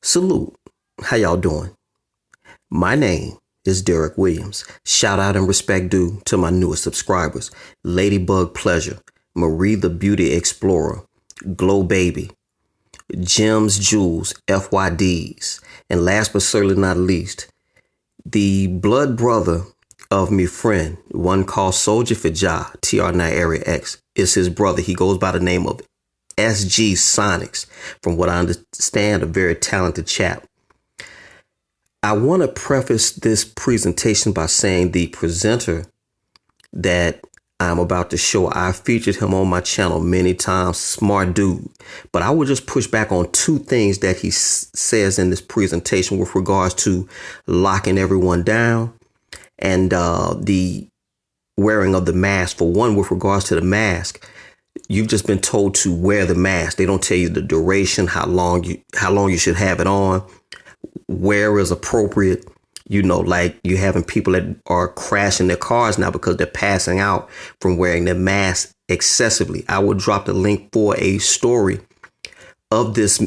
Salute. How y'all doing? My name is DerrickCWilliams. Shout out and respect due to my newest subscribers. Ladybug Pleasure, Marie the Beauty Explorer, Glow Baby, Gems Jules, FYDs, and last but certainly not least, the blood brother of me friend, one called Soldier for Ja, TR9 Area X, is his brother. He goes by the name of SG Sonics. From what I understand, a very talented chap. I want to preface this presentation by saying the presenter that I'm about to show, I featured him on my channel many times, smart dude. But I will just push back on two things that he says in this presentation with regards to locking everyone down and the wearing of the mask. For one, with regards to the mask, you've just been told to wear the mask. They don't tell you the duration, how long you should have it on, where is appropriate. You know, like you having people that are crashing their cars now because they're passing out from wearing their mask excessively. I will drop the link for a story of this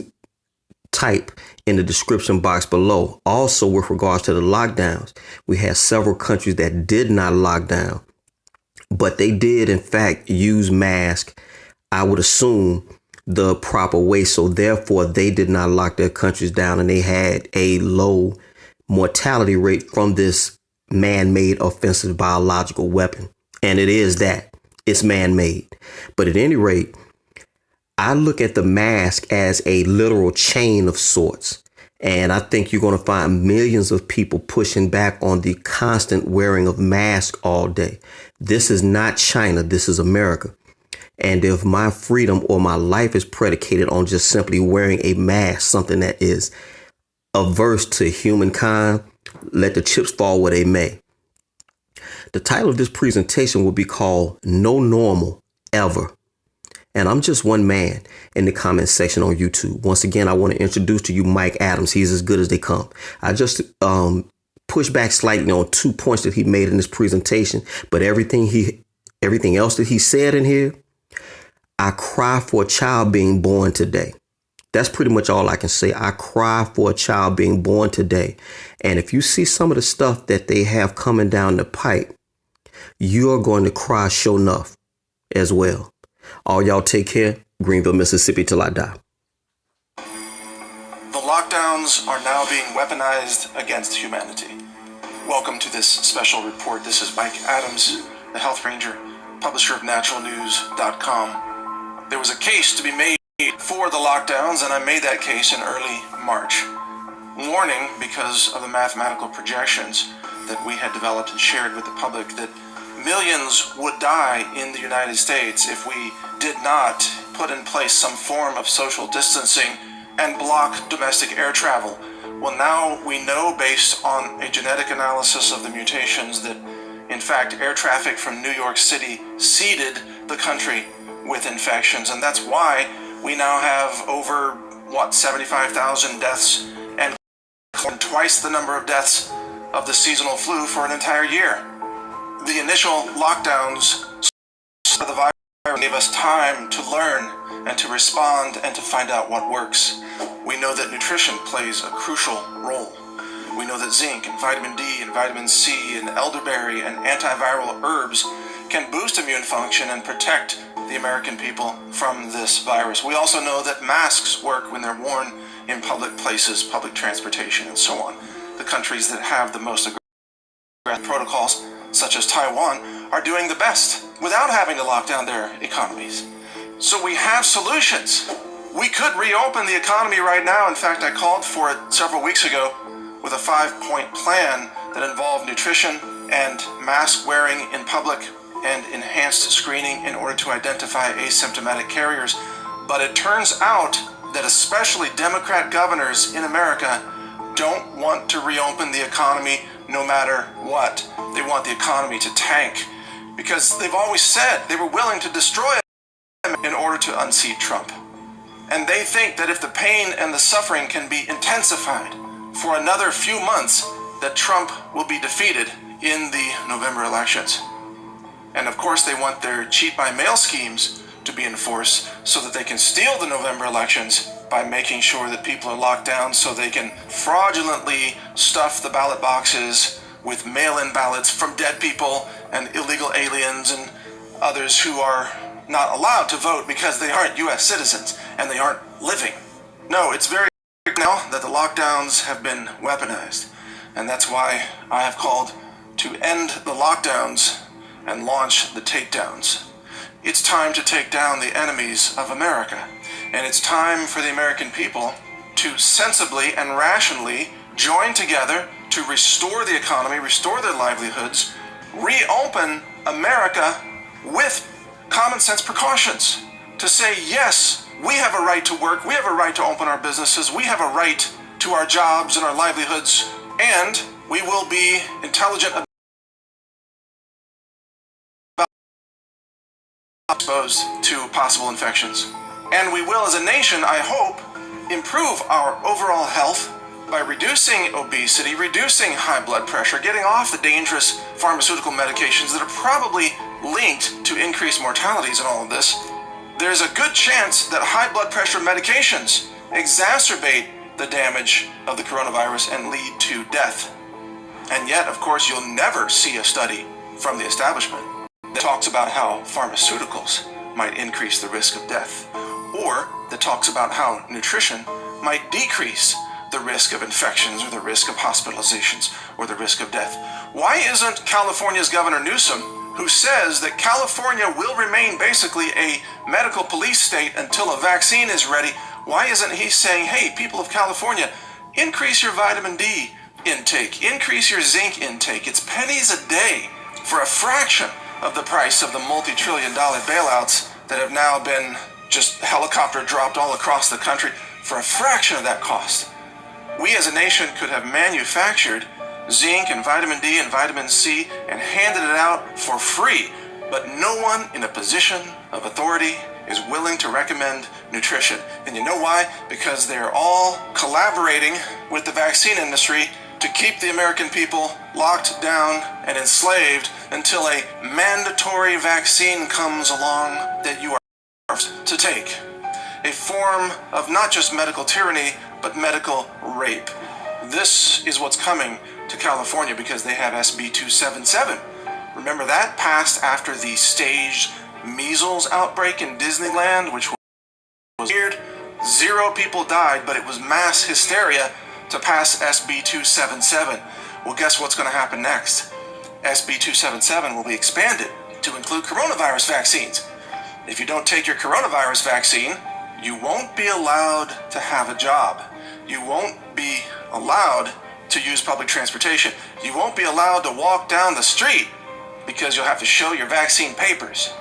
type in the description box below. Also, with regards to the lockdowns, we had several countries that did not lock down, but they did, in fact, use masks, I would assume, the proper way. So therefore, they did not lock their countries down and they had a low mortality rate from this man-made offensive biological weapon. And it is that. It's man-made. But at any rate, I look at the mask as a literal chain of sorts. And I think you're going to find millions of people pushing back on the constant wearing of masks all day. This is not China. This is America. And if my freedom or my life is predicated on just simply wearing a mask, something that is averse to humankind, let the chips fall where they may. The title of this presentation will be called No Normal Ever. And I'm just one man in the comment section on YouTube. Once again, I want to introduce to you Mike Adams. He's as good as they come. I just push back slightly on 2 points that he made in this presentation, but everything else that he said in here, I cry for a child being born today. That's pretty much all I can say. I cry for a child being born today. And if you see some of the stuff that they have coming down the pipe, you're going to cry sure enough as well. All y'all take care. Greenville, Mississippi till I die. The lockdowns are now being weaponized against humanity. Welcome to this special report. This is Mike Adams, the Health Ranger, publisher of naturalnews.com. There was a case to be made for the lockdowns, and I made that case in early March, warning because of the mathematical projections that we had developed and shared with the public that millions would die in the United States if we did not put in place some form of social distancing and block domestic air travel. Well, now we know, based on a genetic analysis of the mutations, that in fact air traffic from New York City seeded the country with infections, and that's why we now have over 75,000 deaths and twice the number of deaths of the seasonal flu for an entire year. The initial lockdowns of the virus gave us time to learn and to respond and to find out what works. We know that nutrition plays a crucial role. We know that zinc and vitamin D and vitamin C and elderberry and antiviral herbs can boost immune function and protect the American people from this virus. We also know that masks work when they're worn in public places, public transportation, and so on. The countries that have the most aggressive protocols, such as Taiwan, are doing the best without having to lock down their economies. So we have solutions. We could reopen the economy right now. In fact, I called for it several weeks ago with a 5-point plan that involved nutrition and mask wearing in public and enhanced screening in order to identify asymptomatic carriers. But it turns out that especially Democrat governors in America don't want to reopen the economy no matter what. They want the economy to tank because they've always said they were willing to destroy it in order to unseat Trump. And they think that if the pain and the suffering can be intensified for another few months, that Trump will be defeated in the November elections. And of course, they want their cheat by mail schemes to be enforced so that they can steal the November elections by making sure that people are locked down so they can fraudulently stuff the ballot boxes with mail-in ballots from dead people and illegal aliens and others who are not allowed to vote because they aren't U.S. citizens and they aren't living. No, it's very clear now that the lockdowns have been weaponized, and that's why I have called to end the lockdowns and launch the takedowns. It's time to take down the enemies of America, and it's time for the American people to sensibly and rationally join together to restore the economy, restore their livelihoods, reopen America with common sense precautions, to say, yes, we have a right to work, we have a right to open our businesses, we have a right to our jobs and our livelihoods, and we will be intelligent about exposed to possible infections. And we will, as a nation, I hope, improve our overall health by reducing obesity, reducing high blood pressure, getting off the dangerous pharmaceutical medications that are probably linked to increased mortalities in all of this. There's a good chance that high blood pressure medications exacerbate the damage of the coronavirus and lead to death. And yet, of course, you'll never see a study from the establishment that talks about how pharmaceuticals might increase the risk of death, or that talks about how nutrition might decrease the risk of infections or the risk of hospitalizations or the risk of death. Why isn't California's Governor Newsom, who says that California will remain basically a medical police state until a vaccine is ready, why isn't he saying, hey, people of California, increase your vitamin D intake, increase your zinc intake. It's pennies a day for a fraction of the price of the multi-trillion-dollar bailouts that have now been just helicopter dropped all across the country. For a fraction of that cost, we as a nation could have manufactured zinc and vitamin D and vitamin C and handed it out for free, but no one in a position of authority is willing to recommend nutrition. And you know why? Because they're all collaborating with the vaccine industry to keep the American people locked down and enslaved until a mandatory vaccine comes along that you are forced to take. A form of not just medical tyranny, but medical rape. This is what's coming to California because they have SB 277. Remember that? Passed after the staged measles outbreak in Disneyland, which was weird. 0 people died, but it was mass hysteria to pass SB 277. Well, guess what's going to happen next? SB 277 will be expanded to include coronavirus vaccines. If you don't take your coronavirus vaccine, you won't be allowed to have a job. You won't be allowed to use public transportation. You won't be allowed to walk down the street because you'll have to show your vaccine papers,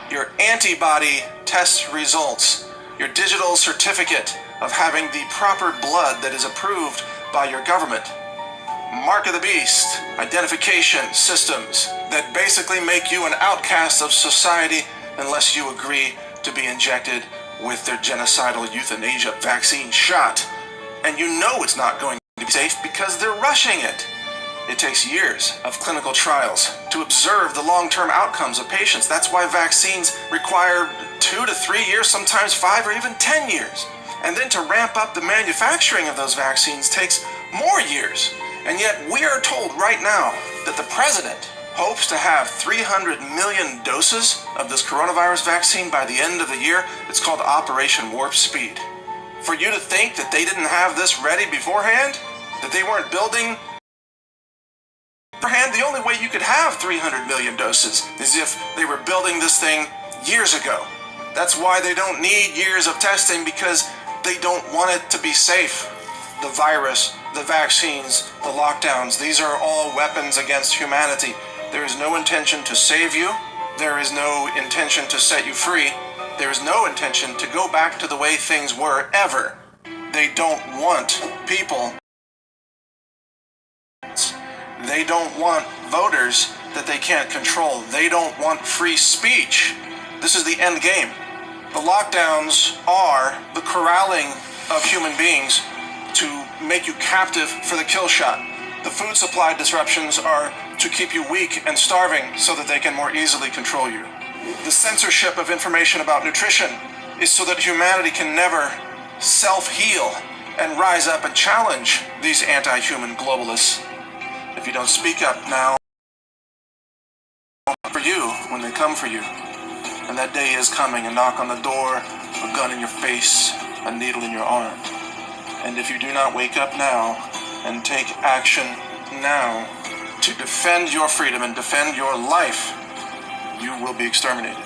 your antibody test results, your digital certificate of having the proper blood that is approved by your government. Mark of the beast, identification systems that basically make you an outcast of society unless you agree to be injected with their genocidal euthanasia vaccine shot. And you know it's not going to be safe because they're rushing it. It takes years of clinical trials to observe the long-term outcomes of patients. That's why vaccines require 2 to 3 years, sometimes 5 or even 10 years. And then to ramp up the manufacturing of those vaccines takes more years. And yet we are told right now that the president hopes to have 300 million doses of this coronavirus vaccine by the end of the year. It's called Operation Warp Speed. For you to think that they didn't have this ready beforehand, that they weren't building beforehand, the only way you could have 300 million doses is if they were building this thing years ago. That's why they don't need years of testing, because they don't want it to be safe. The virus, the vaccines, the lockdowns, these are all weapons against humanity. There is no intention to save you. There is no intention to set you free. There is no intention to go back to the way things were, ever. They don't want people. They don't want voters that they can't control. They don't want free speech. This is the end game. The lockdowns are the corralling of human beings to make you captive for the kill shot. The food supply disruptions are to keep you weak and starving so that they can more easily control you. The censorship of information about nutrition is so that humanity can never self-heal and rise up and challenge these anti-human globalists. If you don't speak up now, for you when they come for you. And that day is coming, a knock on the door, a gun in your face, a needle in your arm. And if you do not wake up now and take action now to defend your freedom and defend your life, you will be exterminated.